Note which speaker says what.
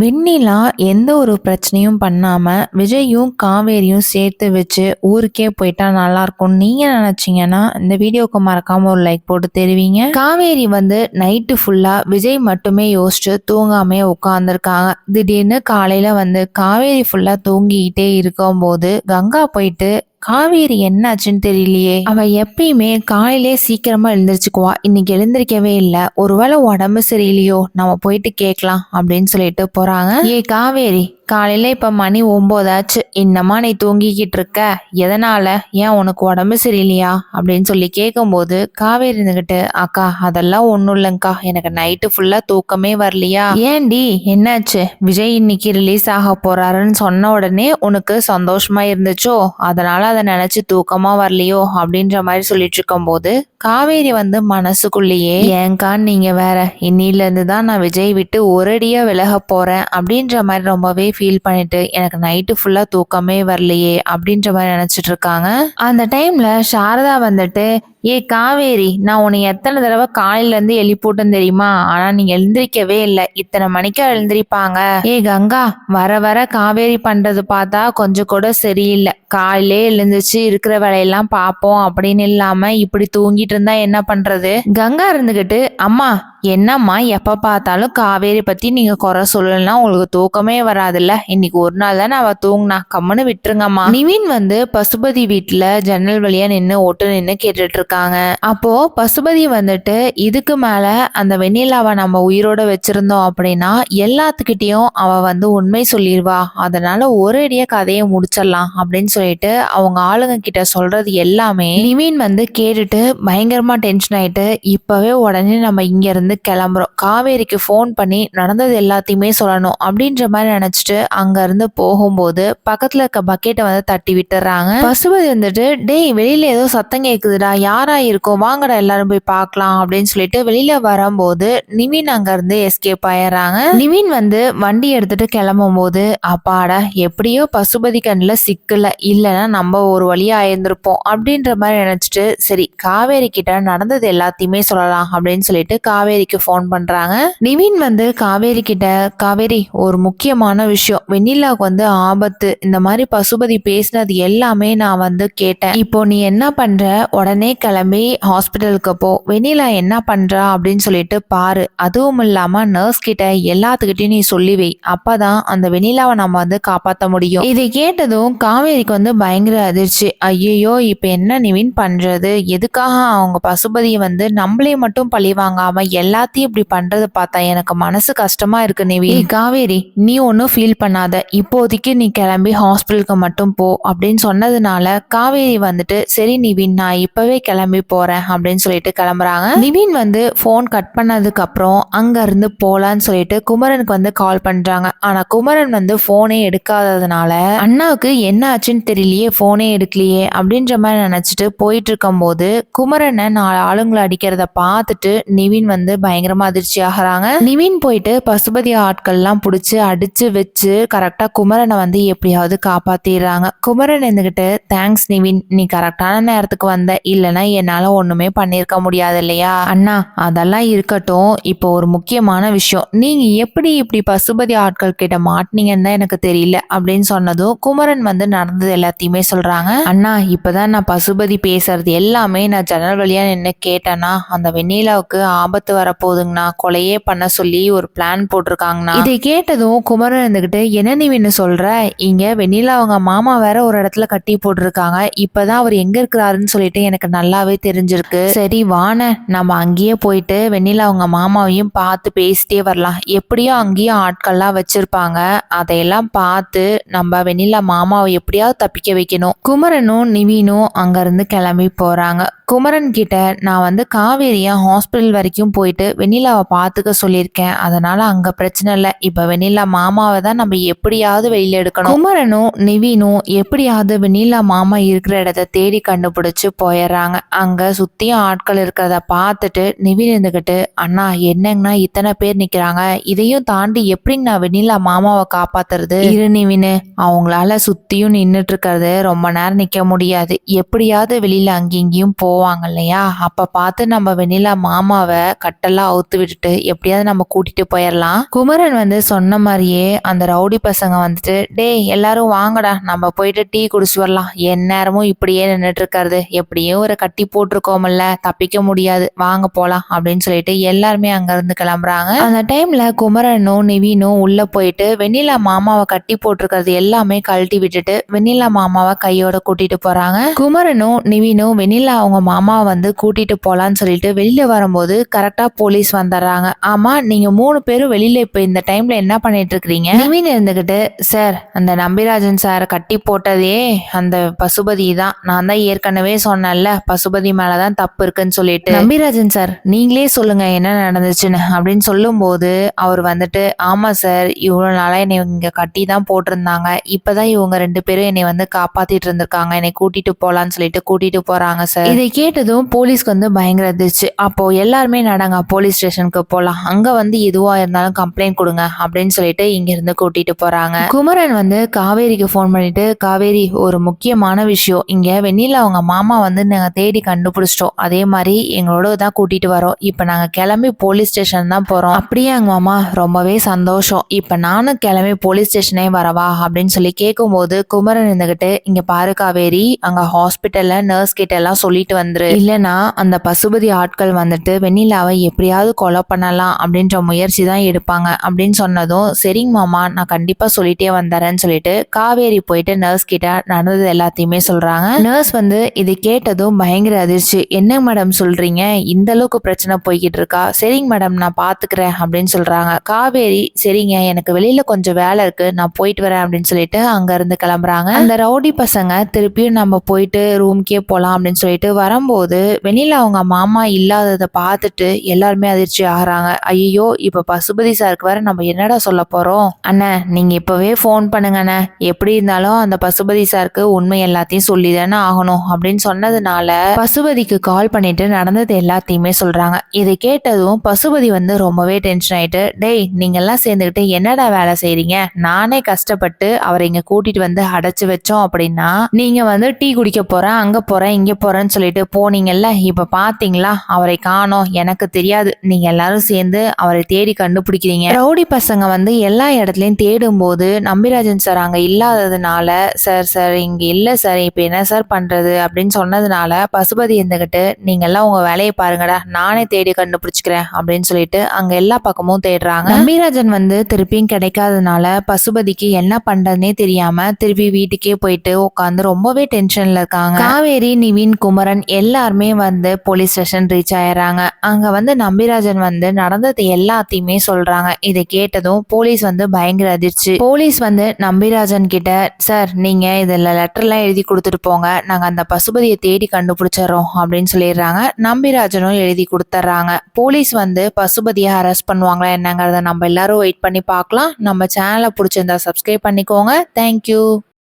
Speaker 1: வெண்ணிலா எந்த ஒரு பிரச்சனையும் பண்ணாம விஜயும் காவேரியும் சேர்த்து வச்சு ஊருக்கே போயிட்டா நல்லா இருக்கும் நீங்க நினைச்சீங்கன்னா இந்த வீடியோக்கு மறக்காம ஒரு லைக் போட்டு தெரிவிங்க. காவேரி வந்து நைட்டு ஃபுல்லா விஜய் மட்டுமே யோசிச்சு தூங்காமே உட்கார்ந்துருக்காங்க. திடீர்னு காலையில வந்து காவேரி ஃபுல்லா தூங்கிக்கிட்டே இருக்கும் போது கங்கா போயிட்டு காவேரி என்னாச்சுன்னு தெரியலையே, அவ எப்பயுமே காலையிலே சீக்கிரமா எழுந்திரிச்சுக்குவா, இன்னைக்கு எழுந்திரிக்கவே இல்லை, ஒருவேளை உடம்பு சரியில்லையோ, நம்ம போயிட்டு கேட்கலாம் அப்படின்னு சொல்லிட்டு போறாங்க. ஏ காவேரி, காலையில இப்ப மணி 9 ஆச்சு, இன்னமா நீ தூங்கிக்கிட்டு இருக்க, எதனால, ஏன் உனக்கு உடம்பு சரியில்லையா அப்படின்னு சொல்லி கேட்கும்போது காவேரி இருந்துகிட்டு, அக்கா அதெல்லாம் ஒண்ணும் இல்லைங்கக்கா, எனக்கு நைட்டு ஃபுல்லா தூக்கமே வரலையா. ஏண்டி என்னாச்சு, விஜய் இன்னைக்கு ரிலீஸ் ஆக போறாருன்னு சொன்ன உடனே உனக்கு சந்தோஷமா இருந்துச்சோ, அதனால அதை நினைச்சு தூக்கமா வரலையோ அப்படின்ற மாதிரி சொல்லிட்டு இருக்கும் போது காவேரி வந்து மனசுக்குள்ளேயே, ஏங்கா நீங்க வேற, இன்னில இருந்து தான் நான் விஜய் விட்டு ஒரேடியா விலக போறேன் அப்படின்ற மாதிரி ரொம்பவே ஃபீல் பண்ணிட்டு எனக்கு நைட்டு ஃபுல்லா தூக்கமே வரலையே அப்படின்ற மாதிரி நினைச்சிட்டு இருக்காங்க. அந்த டைம்ல சாரதா வந்துட்டு, ஏ காவேரி, நான் உன்னை எத்தனை தடவை காலையில இருந்து எழுப்பிவிட்டேன் தெரியுமா, ஆனா நீங்க எழுந்திரிக்கவே இல்லை, இத்தனை மணிக்கா எழுந்திரிப்பாங்க. ஏ கங்கா, வர வர காவேரி பண்றது பார்த்தா கொஞ்சம் கூட சரியில்லை, காலையிலே எழுந்திரிச்சு இருக்கிற வேலையெல்லாம் பார்ப்போம் அப்படின்னு இல்லாம இப்படி தூங்கிட்டு இருந்தா என்ன பண்றது. கங்கா இருந்துகிட்டு, அம்மா என்னம்மா எப்ப பார்த்தாலும் காவேரி பத்தி நீங்க குறை சொல்லலன்னா உங்களுக்கு தூக்கமே வராதுல்ல, இன்னைக்கு ஒரு நாள் தானே அவ தூங்கினா, கம்முன்னு விட்டுருங்கம்மா. நிவின் வந்து பசுபதி வீட்டுல ஜன்னல் வழியா நின்று நின்று கேட்டுட்டு இருக்காங்க. அப்போ பசுபதி வந்துட்டு, இதுக்கு மேல அந்த வெண்ணிலாவை நம்ம உயிரோட வச்சிருந்தோம் அப்படின்னா எல்லாத்துக்கிட்டையும் அவ வந்து உண்மை சொல்லிடுவா, அதனால ஒரேடியா கதையை முடிச்சிடலாம் அப்படின்னு சொல்லிட்டு அவங்க ஆளுங்க கிட்ட சொல்றது எல்லாமே நிவின் வந்து கேட்டுட்டு பயங்கரமா டென்ஷன் ஆயிட்டு, இப்பவே உடனே நம்ம இங்க இருந்து கிளம்புறோம், காவேரிக்கு ஃபோன் பண்ணி நடந்தது எல்லாத்தையுமே சொல்லணும் அப்படின்ற மாதிரி நினைச்சிட்டு அங்க இருந்து போகும்போது பக்கத்துல இருக்க பக்கெட்டை வந்து தட்டி விட்டுறாங்க. பசுபதி வந்துட்டு, டேய் வெளியில ஏதோ சத்தம் கேக்குதுடா, யாரா இருக்கும், வாங்கடா எல்லாரும் போய் பார்க்கலாம் அப்படின்னு சொல்லிட்டு வெளியில வரும்போது நிவின் அங்க இருந்து எஸ்கேப் ஆயிடுறாங்க. நிவின் வந்து வண்டி எடுத்துட்டு கிளம்பும் போது, அப்பாடா எப்படியோ பசுபதி கண்ணுல சிக்கல, இல்லைன்னா நம்ம ஒரு வழியா ஆயிருந்திருப்போம் அப்படின்ற மாதிரி நினைச்சிட்டு சரி காவேரி கிட்ட நடந்தது எல்லாத்தையுமே சொல்லலாம் அப்படின்னு சொல்லிட்டு காவேரிக்கு ஃபோன் பண்றாங்க. நிவின் வந்து காவேரி கிட்ட, காவேரி ஒரு முக்கியமான விஷயம், வெண்ணிலாவுக்கு வந்து ஆபத்து, இந்த மாதிரி பசுபதி பேசினது எல்லாமே நான் வந்து கேட்டேன், இப்போ நீ என்ன பண்ற, உடனே கிளம்பி ஹாஸ்பிட்டலுக்கு போ, வெண்ணிலா என்ன பண்றா அப்படின்னு சொல்லிட்டு பாரு, அதுவும் இல்லாம நர்ஸ் கிட்ட எல்லாத்துக்கிட்டையும் நீ சொல்லி வை, அப்பதான் அந்த வெண்ணிலாவை நம்ம வந்து காப்பாற்ற முடியும். இதை கேட்டதும் காவேரிக்கு வந்து பயங்கர அதிர்ச்சி, ஐயோ இப்ப என்ன நிவின் பண்றது, எதுக்காக அவங்க பசுபதியை வந்து நம்மளே மட்டும் பழி வாங்காம எல்லாத்தையும் இப்படி பண்றது பார்த்தா எனக்கு மனசு கஷ்டமா இருக்கு. நிவின், காவேரி நீ ஒன்னும் ஃபீல் பண்ணாத, இப்போதைக்கு நீ கிளம்பி ஹாஸ்பிட்டலுக்கு மட்டும் போ அப்படின்னு சொன்னதுனால காவேரி வந்துட்டு, சரி நிவின் நான் இப்பவே கிளம்பி போறேன் அப்படின்னு சொல்லிட்டு கிளம்புறாங்க. நிவின் வந்து போன் கட் பண்ணதுக்கு அப்புறம் அங்க இருந்து போலான்னு சொல்லிட்டு குமரனுக்கு வந்து கால் பண்றாங்க. ஆனா குமரன் வந்து போனே எடுக்காததுனால அண்ணாவுக்கு என்ன ஆச்சுன்னு தெரியலையே, போனே எடுக்கலையே அப்படின்ற மாதிரி நினைச்சிட்டு போயிட்டு இருக்கும் போது குமரனை 4 ஆளுங்களை அடிக்கிறத பார்த்துட்டு நிவின் வந்து பயங்கரமா அதிர்ச்சி ஆகிறாங்க. நிவின் போயிட்டு பசுபதி ஆட்கள்லாம் பிடிச்சி அடிச்சு வச்சு கரெக்டா குமரனை வந்து எப்படியாவது காப்பாத்திடுறாங்க. குமரன் இருந்துகிட்டு, தேங்க்ஸ் நிவின், நீ கரெக்டான நேரத்துக்கு வந்த, இல்லைன்னா என்னால ஒண்ணுமே பண்ணிருக்க முடியாது இல்லையா. அண்ணா அதெல்லாம் இருக்கட்டும், இப்போ ஒரு முக்கியமான விஷயம், நீங்க எப்படி இப்படி பசுபதி ஆட்கள் கிட்ட மாட்டினீங்கன்னு தான் எனக்கு தெரியல அப்படின்னு சொன்னதும் குமரன் வந்து நடந்தது எல்லாத்தையுமே சொல்றாங்க. அண்ணா இப்பதான் நான் பசுபதி பேசுறது எல்லாமே நான் ஜன்னல் வழியா நின்று கேட்டேன்னா, அந்த வெண்ணிலாவுக்கு ஆபத்து வரப்போகுதுங்கண்ணா, கொலையே பண்ண சொல்லி ஒரு பிளான் போட்டிருக்காங்கண்ணா. இதை கேட்டதும் குமரன் இருந்துகிட்டு, என்ன நீ சொல்ற, இங்க வெண்ணிலா அவங்க மாமா வேற ஒரு இடத்துல கட்டி போட்டிருக்காங்க, இப்பதான் அவர் எங்க இருக்கிறாருன்னு சொல்லிட்டு எனக்கு நல்லாவே தெரிஞ்சிருக்கு, சரி வான நம்ம அங்கேயே போயிட்டு வெண்ணிலா அவங்க மாமாவையும் பார்த்து பேசிட்டே வரலாம், எப்படியும் அங்கேயும் ஆட்கள்லாம் வச்சிருப்பாங்க, அதையெல்லாம் பார்த்து நம்ம வெண்ணிலா மாமாவை எப்படியாவது தப்பிக்க வைக்கணும். குமரனும் நிவினும் அங்க இருந்து கிளம்பி போறாங்க. குமரன் கிட்ட, நான் வந்து காவேரியா ஹாஸ்பிட்டல் வரைக்கும் போயிட்டு வெண்ணிலாவை பார்த்துக்க சொல்லியிருக்கேன், அதனால அங்க பிரச்சனை இல்லை, இப்ப வெண்ணிலா மாமாவை தான் நம்ம எப்படியாவது வெளியில எடுக்கணும். குமரனும் நிவினும் எப்படியாவது வெண்ணிலா மாமா இருக்கிற இடத்த தேடி கண்டுபிடிச்சு போயிடுறாங்க. அங்க சுத்தியும் ஆட்கள் இருக்கிறத பார்த்துட்டு நிவின் இருந்துகிட்டு, அண்ணா என்னங்கன்னா இத்தனை பேர் நிக்கிறாங்க, இதையும் தாண்டி எப்படி நான் வெண்ணிலா மாமாவை காப்பாத்துறது, இரு நிவினு, அவங்களால சுத்தியும் நின்றுட்டு இருக்கிறது ரொம்ப நேரம் நிக்க முடியாது, எப்படியாவது வெளியில அங்கேயும் போ போவாங்க இல்லையா, அப்ப பார்த்து நம்ம வெண்ணிலா மாமாவை கட்டெல்லாம் அவுத்து விட்டுட்டு எப்படியாவது நம்ம கூட்டிட்டு போயிடலாம். குமரன் வந்து சொன்ன மாதிரியே அந்த ரவுடி பசங்க வந்துட்டு, டேய் எல்லாரும் வாங்கடா நம்ம போயிட்டு டீ குடிச்சு வரலாம், எந்நேரமும் இப்படியே நின்றுட்டு இருக்காரு, எப்படியும் ஒரு கட்டி போட்டிருக்கோம்ல, தப்பிக்க முடியாது, வாங்க போலாம் அப்படின்னு சொல்லிட்டு எல்லாருமே அங்க இருந்து கிளம்புறாங்க. அந்த டைம்ல குமரனும் நிவினும் உள்ள போயிட்டு வெண்ணிலா மாமாவை கட்டி போட்டிருக்கிறது எல்லாமே கழட்டி விட்டுட்டு வெண்ணிலா மாமாவை கையோட கூட்டிட்டு போறாங்க. குமரனும் நிவினும் வெண்ணிலா அவங்க மாமாவை வந்து கூட்டிட்டு போலான்னு சொல்லிட்டு வெளியில வரும்போது கரெக்டா போலீஸ் வந்துடுறாங்க. ஆமா, நீங்க 3 பேரும் வெளியில இப்ப இந்த டைம்ல என்ன பண்ணிட்டு இருக்கீங்க? நிவின் இருந்துகிட்டு, சார் அந்த நம்பிராஜன் சார் கட்டி போட்டதே அந்த பசுபதி தான், நான் தான் ஏற்கனவே சொன்னேன்ல பசுபதி மேலதான் தப்பு இருக்குன்னு சொல்லிட்டு, நம்பிராஜன் சார் நீங்களே சொல்லுங்க என்ன நடந்துச்சுன்னு அப்படின்னு சொல்லும் போது அவர் வந்துட்டு, ஆமா சார் இவ்வளவு நாளா என்னை இங்க கட்டி தான் போட்டிருந்தாங்க, இப்பதான் இவங்க 2 பேரும் என்னை வந்து காப்பாத்திட்டு இருந்திருக்காங்க, என்னை கூட்டிட்டு போலான்னு சொல்லிட்டு கூட்டிட்டு போறாங்க சார். இதை கேட்டதும் போலீஸ்க்கு வந்து பயங்கர இருந்துச்சு. அப்போ எல்லாருமே நடங்க போலீஸ் ஸ்டேஷனுக்கு போலாம், அங்க வந்து எதுவா இருந்தாலும் கம்ப்ளைண்ட் கொடுங்க அப்படின்னு சொல்லிட்டு இங்க இருந்து கூட்டிட்டு போறாங்க. குமரன் வந்து காவேரிக்கு போன் பண்ணிட்டு, காவேரி ஒரு முக்கியமான விஷயம், இங்க வெண்ணிலா அவங்க மாமா வந்து நாங்க தேடி கண்டுபிடிச்சிட்டோம், அதே மாதிரி எங்களோட தான் கூட்டிட்டு வரோம், இப்ப நாங்க கிளம்பி போலீஸ் ஸ்டேஷன் தான் போறோம். அப்படியே அங்க மாமா ரொம்பவே சந்தோஷம், இப்ப நானும் கிளம்பி போலீஸ் ஸ்டேஷனே வரவா அப்படின்னு சொல்லி கேட்கும் போது குமரன் இருந்துகிட்டு, இங்க பாரு காவேரி, அங்க ஹாஸ்பிட்டல்ல நர்ஸ் கிட்ட எல்லாம் சொல்லிட்டு வந்துரு, இல்லனா அந்த பசுபதி ஆட்கள் வந்துட்டு வெண்ணிலாவை எப்படியாவது கொலை பண்ணலாம் அப்படின்ற முயற்சி தான் எடுப்பாங்க அப்படின்னு சொன்னதும், சரிங்க மாமா நான் கண்டிப்பா சொல்லிட்டே வந்தறேன்னு சொல்லிட்டு காவேரி போயிட்டு நர்ஸ் கிட்ட நடந்தது எல்லாத்தையுமே சொல்றாங்க. நர்ஸ் வந்து இது கேட்டதும் பயங்கர அதிர்ச்சி, என்ன மேடம் சொல்றீங்க, இந்த அளவுக்கு பிரச்சனை போய்கிட்டு இருக்கா, சரிங்க மேடம் நான் பாத்துக்கிறேன் அப்படின்னு சொல்றாங்க. காவேரி சரிங்க எனக்கு வெளியில கொஞ்சம் வேலை இருக்கு நான் போயிட்டு வரேன் அப்படின்னு சொல்லிட்டு அங்க இருந்து கிளம்புறாங்க. அந்த ரவுடி பசங்க திருப்பியும் நம்ம போயிட்டு ரூம்க்கே போலாம் அப்படின்னு சொல்லிட்டு வரும்போது வெளியில அவங்க மாமா இல்லாததை பார்த்துட்டு எல்லாருமே அதிர்ச்சி ஆகுறாங்க. ஐயோ இப்ப பசுபதி சாருக்கு வேற நம்ம என்னடா சொல்ல போறோம், அண்ணா நீங்க இப்பவே போன் பண்ணுங்க அண்ணா, எப்படி இருந்தாலும் அந்த பசுபதி சாருக்கு உண்மை எல்லாத்தையும் சொல்லி தானே ஆகணும் அப்படின்னு சொன்னதுனால பசுபதிக்கு கால் பண்ணிட்டு நடந்தது எல்லாத்தையுமே சொல்றாங்க. இதை கேட்டதும் பசுபதி வந்து ரொம்பவே டென்ஷன் ஆயிட்டு, டேய் நீங்க எல்லாம் சேர்ந்துக்கிட்டு என்னடா வேலை செய்றீங்க, நானே கஷ்டப்பட்டு அவரை இங்க கூட்டிட்டு வந்து அடைச்சு வச்சோம் அப்படின்னா நீங்க வந்து டீ குடிக்க போறேன் அங்க போறேன் இங்க போறேன்னு சொல்லிட்டு போனீங்கல்ல, இப்ப பாத்தீங்களா அவரை காணோம், எனக்கு தெரியாது, நீங்க எல்லாரும் சேர்ந்து அவரை தேடி கண்டுபிடிக்கிறீங்க. ரவுடி பசங்க வந்து எல்லா இடத்துலயும் தேடும் போது நம்பிராஜன் சார் அங்க இல்லாததுனால, சார் சார் இங்க இல்ல சார் இப்ப என்ன சார் பண்றது அப்படின்னு சொன்னதுனால பசுபதி இருந்துகிட்டு, நீங்க எல்லாம் உங்க வேலையை பாருங்கடா, நானே தேடி கண்டுபிடிச்சுக்கிறேன் அப்படின்னு சொல்லிட்டு அங்க எல்லா பக்கமும் தேடுறாங்க. நம்பிராஜன் வந்து திருப்பியும் கிடைக்காதனால பசுபதிக்கு என்ன பண்றதுனே தெரியாம திருப்பி வீட்டுக்கே போயிட்டு உட்காந்து ரொம்பவே டென்ஷன்ல இருக்காங்க. காவேரி நிவின் குமரன் எல்லாருமே வந்து போலீஸ் ஸ்டேஷன் ரீச் ஆயிடுறாங்க. அங்க வந்து நம்பிராஜன் வந்து நடந்தது எல்லாத்தையுமே சொல்றாங்க. இதை கேட்டதும் போலீஸ் வந்து பயங்கர அதிர்ச்சி. போலீஸ் வந்து நம்பிராஜன் கிட்ட, சார் நீங்க இதுல லெட்டர் எல்லாம் எழுதி கொடுத்துட்டு போங்க, நாங்க அந்த பசுபதியை தேடி கண்டுபிடிச்சிடறோம் அப்படின்னு சொல்லிடுறாங்க. நம்பிராஜனும் எழுதி கொடுத்துட்றாங்க. போலீஸ் வந்து பசுபதியை அரெஸ்ட் பண்ணுவாங்களா என்னங்கிறத நம்ம எல்லாரும் வெயிட் பண்ணி பார்க்கலாம். நம்ம சேனலை பிடிச்சிருந்தா சப்ஸ்கிரைப் பண்ணிக்கோங்க. தேங்க்யூ.